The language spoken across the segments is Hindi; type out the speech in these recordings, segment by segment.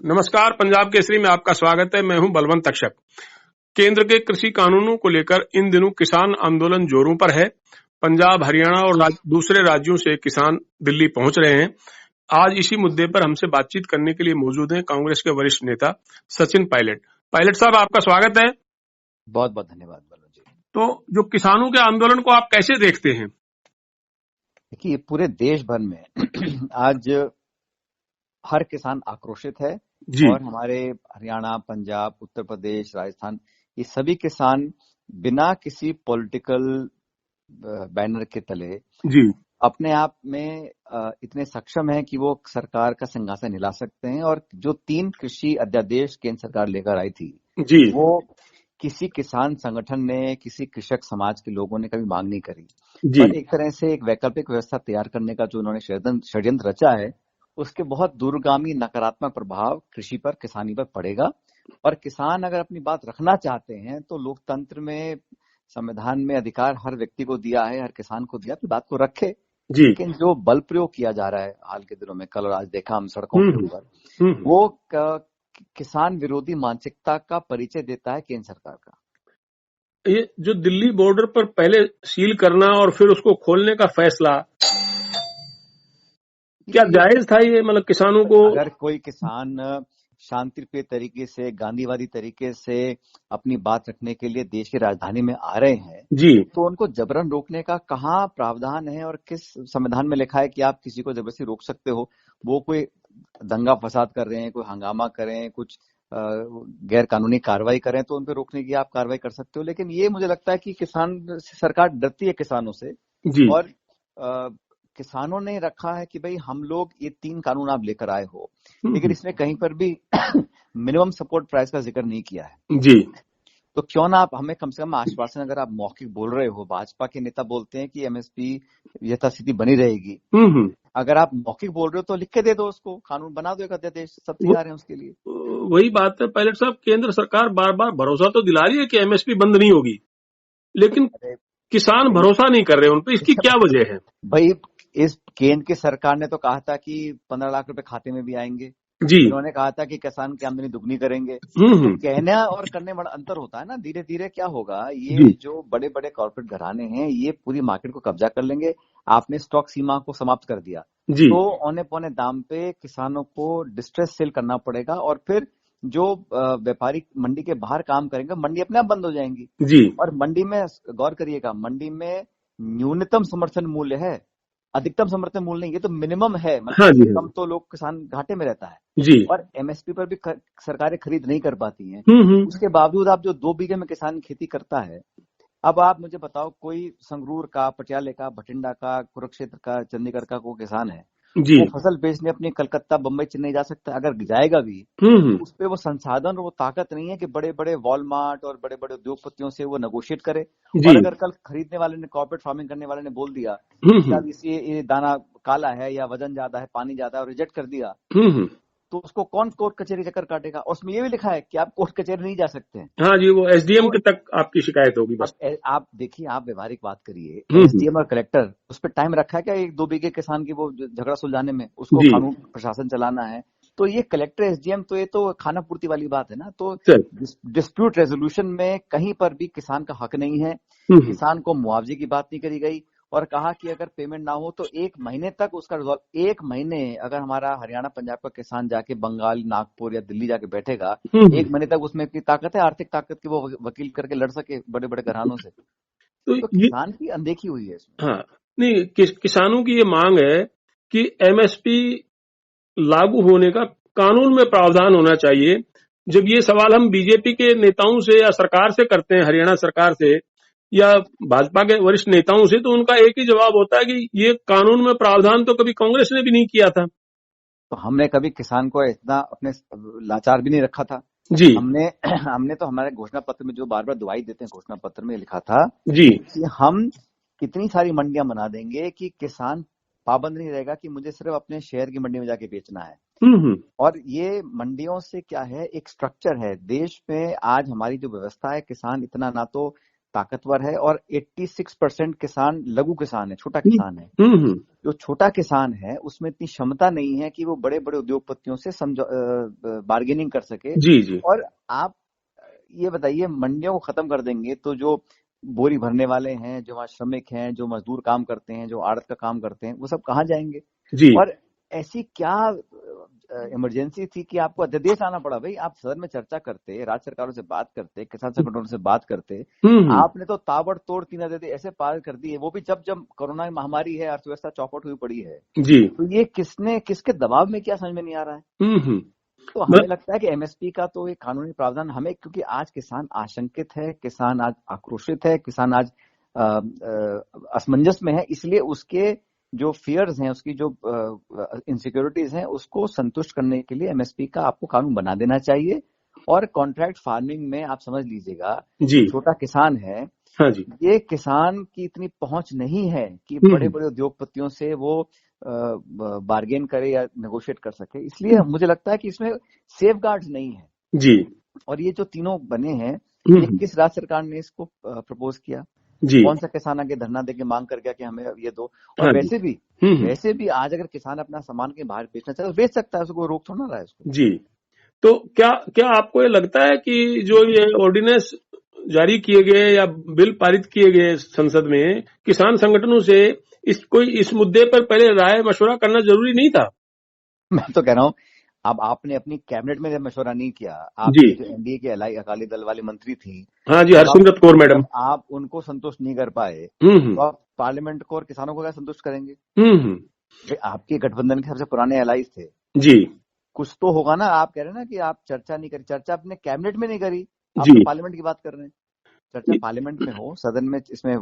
नमस्कार, पंजाब केसरी में आपका स्वागत है। मैं हूं बलवंत तक्षक। केंद्र के कृषि कानूनों को लेकर इन दिनों किसान आंदोलन जोरों पर है। पंजाब, हरियाणा और दूसरे राज्यों से किसान दिल्ली पहुंच रहे हैं। आज इसी मुद्दे पर हमसे बातचीत करने के लिए मौजूद हैं कांग्रेस के वरिष्ठ नेता सचिन पायलट। पायलट साहब, आपका स्वागत है। बहुत बहुत धन्यवाद बलवंत जी। तो जो किसानों के आंदोलन को आप कैसे देखते हैं? देखिए, पूरे देश भर में आज हर किसान आक्रोशित है जी। और हमारे हरियाणा, पंजाब, उत्तर प्रदेश, राजस्थान, ये सभी किसान बिना किसी पॉलिटिकल बैनर के तले जी। अपने आप में इतने सक्षम हैं कि वो सरकार का सिंहासन हिला सकते हैं। और जो 3 कृषि अध्यादेश केंद्र सरकार लेकर आई थी, जी। वो किसी किसान संगठन ने, किसी कृषक समाज के लोगों ने कभी मांग नहीं करी। जी। पर एक तरह से एक वैकल्पिक व्यवस्था तैयार करने का जो उन्होंने षड्यंत्र रचा है, उसके बहुत दूरगामी नकारात्मक प्रभाव कृषि पर, किसानी पर पड़ेगा। और किसान अगर अपनी बात रखना चाहते हैं तो लोकतंत्र में, संविधान में अधिकार हर व्यक्ति को दिया है, हर किसान को दिया, अपनी बात को रखे। जी। लेकिन जो बल प्रयोग किया जा रहा है हाल के दिनों में, कल और आज देखा हम सड़कों के ऊपर, वो किसान विरोधी मानसिकता का परिचय देता है केंद्र सरकार का। ये जो दिल्ली बॉर्डर पर पहले सील करना और फिर उसको खोलने का फैसला, क्या जायज था? ये मतलब किसानों को, अगर कोई किसान शांतिप्रिय तरीके से, गांधीवादी तरीके से अपनी बात रखने के लिए देश की राजधानी में आ रहे हैं जी, तो उनको जबरन रोकने का कहाँ प्रावधान है और किस संविधान में लिखा है कि आप किसी को जबरदस्ती रोक सकते हो? वो कोई दंगा फसाद कर रहे हैं, कोई हंगामा करें, कुछ गैर कानूनी कार्रवाई करें तो उन पर रोकने की आप कार्रवाई कर सकते हो। लेकिन ये मुझे लगता है कि सरकार डरती है किसानों से। जी। और किसानों ने रखा है कि भाई हम लोग ये 3 कानून आप लेकर आए हो, लेकिन इसमें कहीं पर भी मिनिमम सपोर्ट प्राइस का जिक्र नहीं किया है। जी। तो क्यों ना आप हमें कम से कम आश्वासन, अगर आप मौखिक बोल रहे हो, भाजपा के नेता बोलते हैं कि एमएसपी यथास्थिति बनी रहेगी, अगर आप मौखिक बोल रहे हो तो लिख के दे दो, उसको कानून बना दो, एक अध्यादेश, सब तैयार है उसके लिए। वही बात है पायलट साहब, केंद्र सरकार बार बार भरोसा तो दिला रही है कि एमएसपी बंद नहीं होगी, लेकिन किसान भरोसा नहीं कर रहे उन पर। इसकी क्या वजह है? भाई, इस केंद्र की सरकार ने तो कहा था कि 15 लाख रुपए खाते में भी आएंगे। जी। इन्होंने कहा था कि किसान की आमदनी दुगनी करेंगे। तो कहना और करने में बड़ा अंतर होता है ना। धीरे धीरे क्या होगा, ये जो बड़े बड़े कॉर्पोरेट घराने हैं, ये पूरी मार्केट को कब्जा कर लेंगे। आपने स्टॉक सीमा को समाप्त कर दिया जी। तो औने पौने दाम पे किसानों को डिस्ट्रेस सेल करना पड़ेगा। और फिर जो व्यापारी मंडी के बाहर काम करेंगे, मंडी अपने आप बंद हो जाएंगी। जी। और मंडी में गौर करिएगा, मंडी में न्यूनतम समर्थन मूल्य है, अधिकतम समर्थन मूल्य नहीं। ये तो मिनिमम है, मतलब कम तो लोग, किसान घाटे में रहता है। जी। और एमएसपी पर भी सरकारें खरीद नहीं कर पाती हैं। उसके बावजूद आप जो 2 बीघे में किसान खेती करता है, अब आप मुझे बताओ, कोई संगरूर का, पटियाले का, भटिंडा का, कुरुक्षेत्र का, चंडीगढ़ का कोई किसान है, वो फसल बेचने अपनी कलकत्ता, बम्बई, चेन्नई जा सकता है। अगर जाएगा भी तो उस पर वो संसाधन और वो ताकत नहीं है कि बड़े बड़े वॉलमार्ट और बड़े बड़े उद्योगपतियों से वो नेगोशिएट करे। और अगर कल खरीदने वाले ने, कॉर्पोरेट फार्मिंग करने वाले ने बोल दिया कि अब ये दाना काला है या वजन ज्यादा है, पानी ज्यादा है, और रिजेक्ट कर दिया, तो उसको कौन कोर्ट कचहरी चक्कर काटेगा? उसमें ये भी लिखा है कि आप कोर्ट कचहरी नहीं जा सकते हैं। हाँ जी, वो एसडीएम के तक आपकी शिकायत होगी बस। आप देखिए, आप व्यवहारिक बात करिए, एसडीएम और कलेक्टर, उस पर टाइम रखा है क्या 1-2 बीघे किसान की वो झगड़ा सुलझाने में? उसको कानून प्रशासन चलाना है। तो ये कलेक्टर, एसडीएम, तो ये तो खाना पूर्ति वाली बात है ना। तो डिस्प्यूट रेजोल्यूशन में कहीं पर भी किसान का हक नहीं है। किसान को मुआवजे की बात नहीं करी गई। और कहा कि अगर पेमेंट ना हो तो 1 महीने तक उसका रिजॉल्व। 1 महीने अगर हमारा हरियाणा, पंजाब का किसान जाके बंगाल, नागपुर या दिल्ली जाके बैठेगा, 1 महीने तक उसमें इतनी ताकत है, आर्थिक ताकत की, वो वकील करके लड़ सके बड़े बड़े घरानों से। तो किसान की अनदेखी हुई है इसमें। हाँ, नहीं, किसानों की ये मांग है कि एमएसपी लागू होने का कानून में प्रावधान होना चाहिए। जब ये सवाल हम बीजेपी के नेताओं से या सरकार से करते हैं, हरियाणा सरकार से या भाजपा के वरिष्ठ नेताओं से, तो उनका एक ही जवाब होता है कि ये कानून में प्रावधान तो कभी कांग्रेस ने भी नहीं किया था। तो हमने कभी किसान को इतना अपने लाचार भी नहीं रखा था जी। हमने तो हमारे घोषणा पत्र में, जो बार बार दुआई देते हैं, घोषणा पत्र में लिखा था जी कि हम कितनी सारी मंडियां बना देंगे कि किसान पाबंद नहीं रहेगा कि मुझे सिर्फ अपने शहर की मंडी में जाके बेचना है। और ये मंडियों से क्या है, एक स्ट्रक्चर है देश में। आज हमारी जो व्यवस्था है, किसान इतना ना तो ताकतवर है और 86% किसान लघु किसान है, छोटा किसान है। जो छोटा किसान है उसमें इतनी क्षमता नहीं है कि वो बड़े बड़े उद्योगपतियों से बार्गेनिंग कर सके। जी। और आप ये बताइए, मंडियों को खत्म कर देंगे तो जो बोरी भरने वाले हैं, जो वहां श्रमिक हैं, जो मजदूर काम करते हैं, जो आड़त का काम करते हैं, वो सब कहाँ जाएंगे जी। और ऐसी क्या इमरजेंसी थी कि आपको अध्यादेश आना पड़ा? भाई आप सदन में चर्चा करते, राज्य सरकारों से बात करते, किसान संगठनों से बात करते, आपने तो ताबड़तोड़ 3 अध्यादेश ऐसे पार कर दिए, वो भी जब कोरोना महामारी है, अर्थव्यवस्था चौपट हुई पड़ी है जी। तो ये किसके दबाव में, क्या समझ में नहीं आ रहा है। तो हमें लगता है कि एमएसपी का तो एक कानूनी प्रावधान हमें, क्योंकि आज किसान आशंकित है, किसान आज आक्रोशित है, किसान आज असमंजस में है, इसलिए उसके जो फियर्स हैं, उसकी जो इनसिक्योरिटीज हैं, उसको संतुष्ट करने के लिए एमएसपी का आपको कानून बना देना चाहिए। और कॉन्ट्रैक्ट फार्मिंग में आप समझ लीजिएगा, छोटा किसान है, हाँ जी, ये किसान की इतनी पहुंच नहीं है कि बड़े बड़े उद्योगपतियों से वो बार्गेन करे या नेगोशिएट कर सके, इसलिए मुझे लगता है कि इसमें सेफ गार्ड नहीं है जी। और ये जो तीनों बने हैं, ये किस राज्य सरकार ने इसको प्रपोज किया? कौन सा किसान आगे धरना देके मांग कर गया कि हमें ये दो? और वैसे भी आज अगर किसान अपना सामान के बाहर बेचना चाहे तो बेच सकता है, उसको रोक थोड़ा रहा है उसको। जी। तो क्या आपको ये लगता है कि जो ये ऑर्डिनेंस जारी किए गए या बिल पारित किए गए संसद में, किसान संगठनों से इस मुद्दे पर पहले राय मशवरा करना जरूरी नहीं था? मैं तो कह रहा हूँ, अब आपने अपनी कैबिनेट में जब मशवरा नहीं किया, आप जो एनडीए के अकाली दल वाली मंत्री थी, हाँ जी, हरसिमरत कौर मैडम, आप उनको संतुष्ट नहीं कर पाए तो आप पार्लियामेंट को और किसानों को क्या संतुष्ट करेंगे? आपके गठबंधन के सबसे पुराने एलाइज थे जी, कुछ तो होगा ना। आप कह रहे हैं ना कि आप चर्चा नहीं करी, चर्चा अपने कैबिनेट में नहीं करी, आप तो पार्लियामेंट की बात कर रहे हैं। चर्चा पार्लियामेंट में हो, सदन में इसमें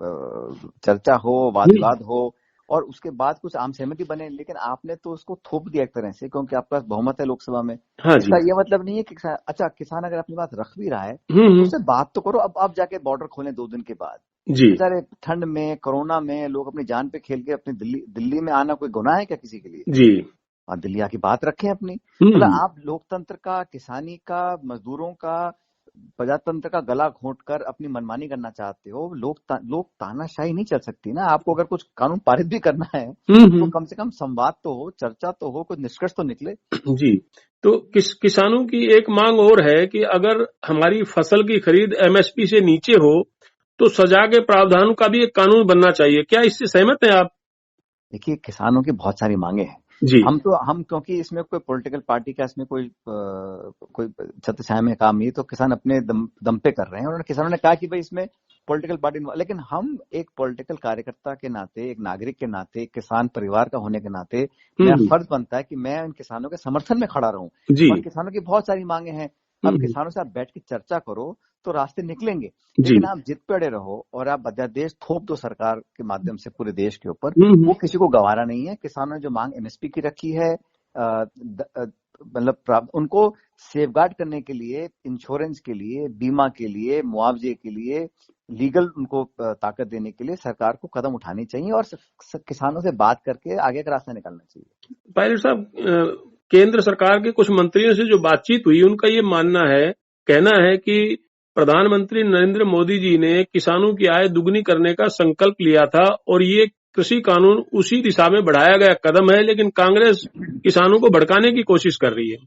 चर्चा हो, वाद विवाद हो और उसके बाद कुछ आम सहमति बने, लेकिन आपने तो उसको थोप दिया एक तरह से, क्योंकि आपके पास बहुमत है लोकसभा में। हाँ, इसका ये मतलब नहीं है कि अच्छा किसान अगर अपनी बात रख भी रहा है तो उससे बात तो करो। अब आप जाके बॉर्डर खोलें 2 दिन के बाद, बेचारे ठंड में, कोरोना में लोग अपनी जान पे खेल के अपनी दिल्ली में आना कोई गुनाह है क्या किसी के लिए? जी, दिल्ली आकी बात रखें अपनी। मतलब आप लोकतंत्र का, किसानी का, मजदूरों का, प्रजातंत्र का गला घोंट कर अपनी मनमानी करना चाहते हो। लोग तानाशाही नहीं चल सकती ना। आपको अगर कुछ कानून पारित भी करना है तो कम से कम संवाद तो हो, चर्चा तो हो, कुछ निष्कर्ष तो निकले। जी, तो किसानों की एक मांग और है कि अगर हमारी फसल की खरीद एमएसपी से नीचे हो तो सजा के प्रावधानों का भी एक कानून बनना चाहिए। क्या इससे सहमत हैं आप? देखिए, किसानों की बहुत सारी मांगे हैं जी। हम क्योंकि इसमें कोई पॉलिटिकल पार्टी का इसमें कोई छत्र छाया में काम नहीं, तो किसान अपने दम पे कर रहे हैं। उन्होंने किसानों ने कहा कि भाई इसमें पॉलिटिकल पार्टी, लेकिन हम एक पॉलिटिकल कार्यकर्ता के नाते, एक नागरिक के नाते, एक किसान परिवार का होने के नाते मेरा फर्ज बनता है कि मैं इन किसानों के समर्थन में खड़ा रहूं। और किसानों की बहुत सारी मांगे हैं। अब किसानों से आप बैठ के चर्चा करो तो रास्ते निकलेंगे, लेकिन आप जिद पे अड़े रहो और आप अध्यादेश थोप दो सरकार के माध्यम से पूरे देश के ऊपर, वो किसी को गवारा नहीं है। किसानों ने जो मांग एमएसपी की रखी है, मतलब उनको सेफगार्ड करने के लिए, इंश्योरेंस के लिए, बीमा के लिए, मुआवजे के लिए, लीगल उनको ताकत देने के लिए सरकार को कदम उठाने चाहिए और किसानों से बात करके आगे का रास्ता निकालना चाहिए। पायलट साहब, केंद्र सरकार के कुछ मंत्रियों से जो बातचीत हुई, उनका ये कहना है कि प्रधानमंत्री नरेंद्र मोदी जी ने किसानों की आय दुगनी करने का संकल्प लिया था और ये कृषि कानून उसी दिशा में बढ़ाया गया कदम है, लेकिन कांग्रेस किसानों को भड़काने की कोशिश कर रही है।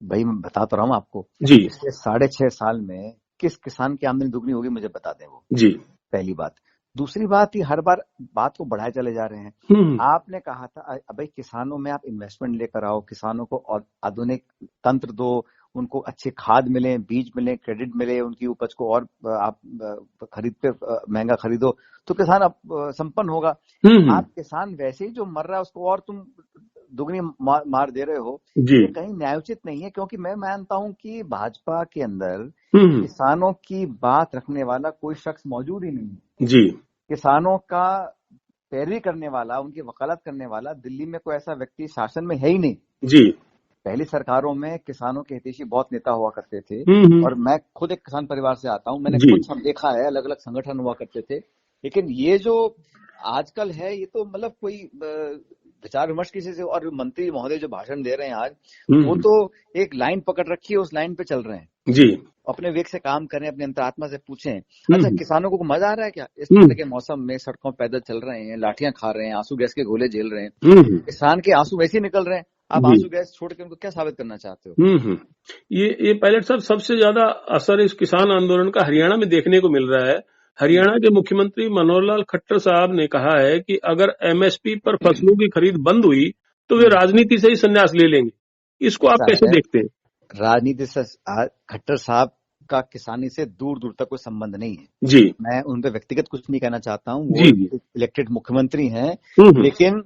भाई मैं बता तो रहा हूँ आपको जी, पिछले 6.5 साल में किस किसान की आमदनी दुगनी होगी मुझे बता दें वो जी। पहली बात। दूसरी बात, ही हर बार बात को बढ़ाए चले जा रहे हैं। आपने कहा था भाई किसानों में आप इन्वेस्टमेंट लेकर आओ, किसानों को और आधुनिक तंत्र दो, उनको अच्छे खाद मिले, बीज मिले, क्रेडिट मिले, उनकी उपज को और आप खरीद पे महंगा खरीदो तो किसान अब संपन्न होगा। आप किसान वैसे ही जो मर रहा है उसको और तुम दुगनी मार दे रहे हो, ये कहीं न्यायोचित नहीं है। क्योंकि मैं मानता हूं कि भाजपा के अंदर किसानों की बात रखने वाला कोई शख्स मौजूद ही नहीं जी। किसानों का पैरवी करने वाला, उनकी वकालत करने वाला दिल्ली में कोई ऐसा व्यक्ति शासन में है ही नहीं जी। पहली सरकारों में किसानों के हितैषी बहुत नेता हुआ करते थे और मैं खुद एक किसान परिवार से आता हूं, मैंने खुद सब देखा है, अलग अलग संगठन हुआ करते थे। लेकिन ये जो आजकल है, ये तो मतलब कोई विचार विमर्श किसी से, और मंत्री महोदय जो भाषण दे रहे हैं आज, वो तो एक लाइन पकड़ रखी है, उस लाइन पे चल रहे हैं जी, अपने विवेक से काम करें, अपने अंतरात्मा से पूछें। अच्छा, किसानों को मजा आ रहा है क्या इस ठंड के मौसम में सड़कों पैदल चल रहे हैं, लाठियां खा रहे हैं, आंसू गैस के गोले झेल रहे हैं? किसान के आंसू वैसे ही निकल रहे हैं, आप आंसू गैस छोड़ के उनको क्या साबित करना चाहते हो? ये पायलट साहब, सबसे ज्यादा असर इस किसान आंदोलन का हरियाणा में देखने को मिल रहा है। हरियाणा के मुख्यमंत्री मनोहर लाल खट्टर साहब ने कहा है कि अगर एमएसपी पर फसलों की खरीद बंद हुई तो वे राजनीति से ही संन्यास ले लेंगे। इसको आप कैसे देखते हैं? राजनीति से खट्टर साहब का किसानी से दूर दूर तक कोई संबंध नहीं है जी। मैं उन पे व्यक्तिगत कुछ नहीं कहना चाहता हूँ, वो इलेक्टेड मुख्यमंत्री हैं, लेकिन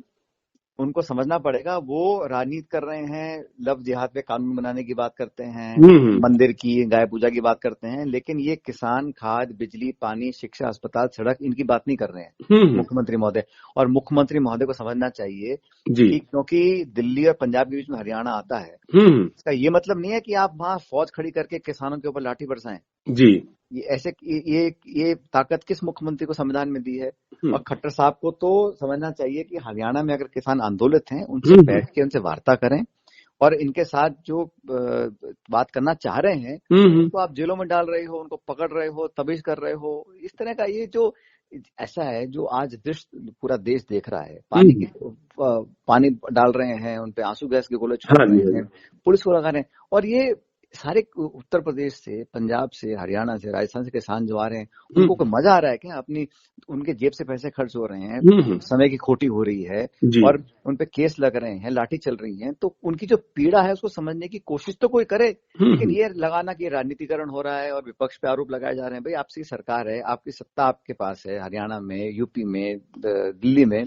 उनको समझना पड़ेगा वो राजनीति कर रहे हैं, लव जिहाद पे कानून बनाने की बात करते हैं, मंदिर की गाय पूजा की बात करते हैं, लेकिन ये किसान, खाद, बिजली, पानी, शिक्षा, अस्पताल, सड़क, इनकी बात नहीं कर रहे हैं मुख्यमंत्री महोदय। और मुख्यमंत्री महोदय को समझना चाहिए कि क्योंकि दिल्ली और पंजाब के बीच में हरियाणा आता है, इसका ये मतलब नहीं है कि आप वहां फौज खड़ी करके किसानों के ऊपर लाठी बरसाएं जी। ये ताकत किस मुख्यमंत्री को संविधान में दी है? और खट्टर साहब को तो समझना चाहिए कि हरियाणा में अगर किसान आंदोलित हैं, उनसे बैठ के उनसे वार्ता करें और इनके साथ जो बात करना चाह रहे हैं उनको आप जेलों में डाल रहे हो, उनको पकड़ रहे हो, तबीज कर रहे हो। इस तरह का ये जो ऐसा है जो आज पूरा देश देख रहा है, पानी डाल रहे हैं, उनपे आंसू गैस के गोले छोड़ रहे हैं, पुलिस को लगा रहे हैं। और ये सारे उत्तर प्रदेश से, पंजाब से, हरियाणा से, राजस्थान से किसान जो आ रहे हैं, उनको कोई मजा आ रहा है क्या? अपनी उनके जेब से पैसे खर्च हो रहे हैं, समय की खोटी हो रही है और उनपे केस लग रहे हैं, लाठी चल रही है, तो उनकी जो पीड़ा है उसको समझने की कोशिश तो कोई करे। लेकिन ये लगाना कि राजनीतिकरण हो रहा है और विपक्ष पे आरोप लगाए जा रहे हैं, भाई आपकी सरकार है, आपकी सत्ता आपके पास है, हरियाणा में, यूपी में, दिल्ली में,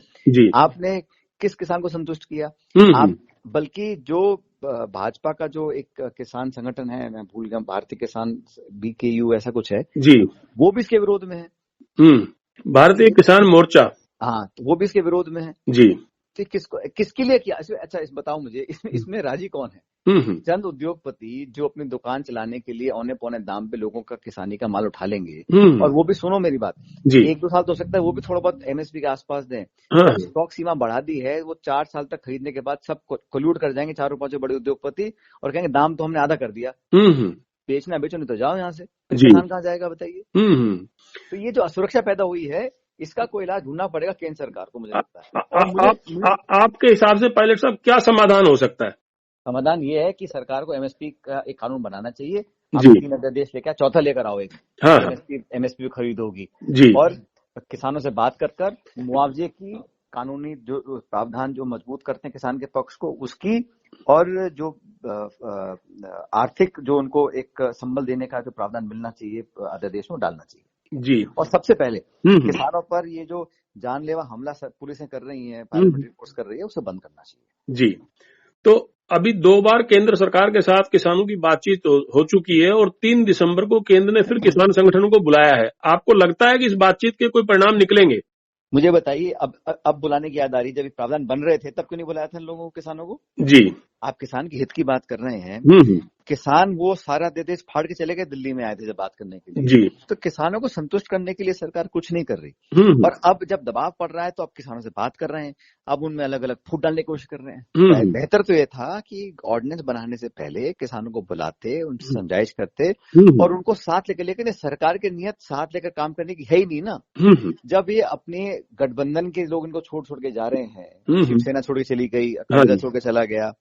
आपने किस किसान को संतुष्ट किया? आप बल्कि जो भाजपा का जो एक किसान संगठन है, मैं भूल गया, भारतीय किसान BKU ऐसा कुछ है जी, वो भी इसके विरोध में है। भारतीय किसान मोर्चा, हाँ, तो वो भी इसके विरोध में है जी। तो किसके लिए किया? अच्छा, बताओ मुझे, इसमें राजी कौन है? चंद उद्योगपति जो अपनी दुकान चलाने के लिए औने पौने दाम पे लोगों का किसानी का माल उठा लेंगे, और वो भी, सुनो मेरी बात, 1-2 साल तो हो सकता है वो भी थोड़ा बहुत MSP के आसपास दें। स्टॉक सीमा बढ़ा दी है, वो 4 साल तक खरीदने के बाद सब कोल्यूड कर जाएंगे, 4-5 बड़े उद्योगपति, और कहेंगे दाम तो हमने आधा कर दिया, बेचना बेचो, नहीं तो जाओ यहाँ से। किसान कहाँ जाएगा बताइए? तो ये जो असुरक्षा पैदा हुई है, इसका कोई इलाज ढूंढना पड़ेगा केंद्र सरकार को, मुझे लगता है। आपके हिसाब से पायलट साहब क्या समाधान हो सकता है? समाधान ये है कि सरकार को MSP का एक कानून बनाना चाहिए। आप 3 अध्यादेश लेकर, चौथा लेकर आओ एक, MSP खरीद होगी, और किसानों से बात कर मुआवजे की कानूनी जो प्रावधान जो मजबूत करते हैं किसान के पक्ष को, उसकी, और जो आर्थिक जो उनको एक संबल देने का जो प्रावधान मिलना चाहिए अध्यादेश में, डालना चाहिए जी। और सबसे पहले किसानों पर ये जो जानलेवा हमला पुलिसें कर रही हैं, पैरामिलिट्री फोर्स कर रही है, उसे बंद करना चाहिए जी। तो अभी 2 बार केंद्र सरकार के साथ किसानों की बातचीत हो चुकी है और 3 दिसंबर को केंद्र ने फिर किसान संगठनों को बुलाया है। आपको लगता है कि इस बातचीत के कोई परिणाम निकलेंगे? मुझे बताइए, अब बुलाने की याद आ रही, जब प्रावधान बन रहे थे तब क्यों नहीं बुलाया था लोगों को, किसानों को? जी, आप किसान की हित की बात कर रहे हैं। किसान वो सारा देश फाड़ के चले गए, दिल्ली में आए थे जब बात करने के लिए जी। तो किसानों को संतुष्ट करने के लिए सरकार कुछ नहीं कर रही, और अब जब दबाव पड़ रहा है तो अब किसानों से बात कर रहे हैं, अब उनमें अलग अलग फूट डालने की कोशिश कर रहे हैं। बेहतर तो ये था कि ऑर्डिनेंस बनाने से पहले किसानों को बुलाते, उनसे समझाइश करते और उनको साथ लेकर, लेकिन सरकार की नियत साथ लेकर काम करने की है ही नहीं ना। जब ये अपने गठबंधन के लोग इनको छोड़ के जा रहे हैं, शिवसेना छोड़ के चली गई, अकाली छोड़ के चला गया,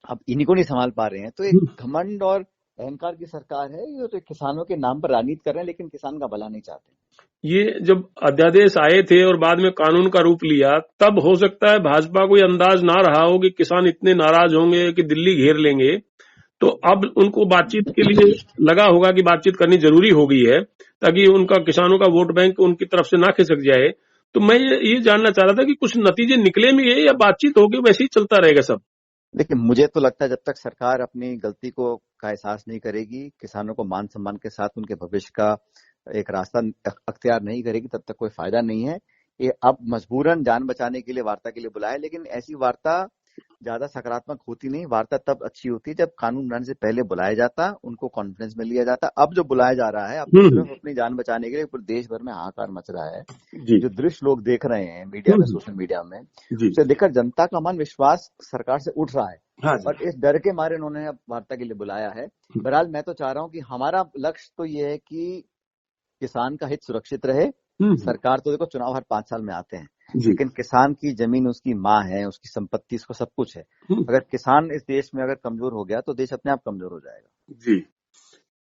अब इन्हीं को नहीं संभाल पा रहे हैं, तो एक घमंड और अहंकार की सरकार है ये, तो किसानों के नाम पर राजनीति कर रहे हैं, लेकिन किसान का भला नहीं चाहते। ये जब अध्यादेश आए थे और बाद में कानून का रूप लिया, तब हो सकता है भाजपा को अंदाज ना रहा हो कि किसान इतने नाराज होंगे कि दिल्ली घेर लेंगे, तो अब उनको बातचीत के लिए लगा होगा कि बातचीत करनी जरूरी हो गई है, ताकि उनका किसानों का वोट बैंक उनकी तरफ से ना खिसक जाए। तो मैं ये जानना चाह रहा था कि कुछ नतीजे निकले भी है या बातचीत होगी वैसे ही चलता रहेगा सब? देखिए, मुझे तो लगता है जब तक सरकार अपनी गलती का एहसास नहीं करेगी, किसानों को मान सम्मान के साथ उनके भविष्य का एक रास्ता अख्तियार नहीं करेगी, तब तक कोई फायदा नहीं है। ये अब मजबूरन जान बचाने के लिए वार्ता के लिए बुलाया, लेकिन ऐसी वार्ता ज्यादा सकारात्मक होती नहीं। वार्ता तब अच्छी होती है जब कानून बनाने से पहले बुलाया जाता, उनको कॉन्फ्रेंस में लिया जाता। अब जो बुलाया जा रहा है, अब सिर्फ अपनी जान बचाने के लिए पूरे देश भर में हाहाकार मच रहा है। जो दृश्य लोग देख रहे हैं मीडिया में, सोशल मीडिया में, उसे देखकर जनता का मन विश्वास सरकार से उठ रहा है। हाँ और इस डर के मारे उन्होंने अब वार्ता के लिए बुलाया है। बहरहाल मैं तो चाह रहा हूं कि हमारा लक्ष्य तो ये है कि किसान का हित सुरक्षित रहे। सरकार तो देखो चुनाव हर 5 साल में आते हैं, लेकिन किसान की जमीन उसकी माँ है, उसकी संपत्ति, उसको सब कुछ है। अगर किसान इस देश में अगर कमजोर हो गया तो देश अपने आप कमजोर हो जाएगा। जी,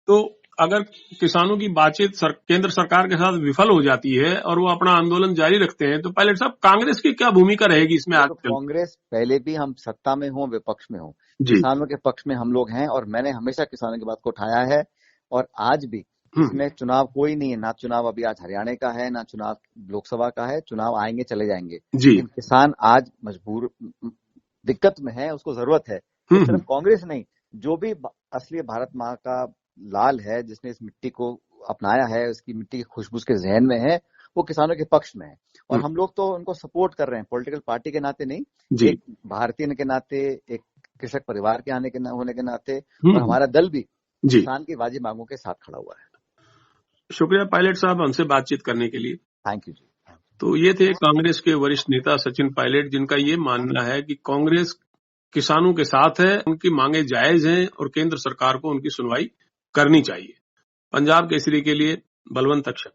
तो अगर किसानों की बातचीत केंद्र सरकार के साथ विफल हो जाती है और वो अपना आंदोलन जारी रखते हैं, तो पायलट साहब कांग्रेस की क्या भूमिका रहेगी इसमें? तो कांग्रेस पहले भी हम सत्ता में हो विपक्ष में हो, किसानों के पक्ष में हम लोग हैं, और मैंने हमेशा किसानों की बात को उठाया है। और आज भी इसमें चुनाव कोई नहीं है, ना चुनाव अभी आज हरियाणा का है, ना चुनाव लोकसभा का है। चुनाव आएंगे चले जाएंगे, लेकिन किसान आज मजबूर दिक्कत में है, उसको जरूरत है। तो सिर्फ कांग्रेस नहीं, जो भी असली भारत माँ का लाल है, जिसने इस मिट्टी को अपनाया है, उसकी मिट्टी की खुशबू के जहन में है, वो किसानों के पक्ष में है। और हम लोग तो उनको सपोर्ट कर रहे हैं, पॉलिटिकल पार्टी के नाते नहीं, एक भारतीय के नाते, एक कृषक परिवार के होने के नाते। और हमारा दल भी किसान की वाजिब मांगों के साथ खड़ा हुआ है। शुक्रिया पायलट साहब हमसे बातचीत करने के लिए। थैंक यू जी। तो ये थे कांग्रेस के वरिष्ठ नेता सचिन पायलट, जिनका ये मानना है कि कांग्रेस किसानों के साथ है, उनकी मांगे जायज हैं और केंद्र सरकार को उनकी सुनवाई करनी चाहिए। पंजाब केसरी के लिए बलवंत अक्षर।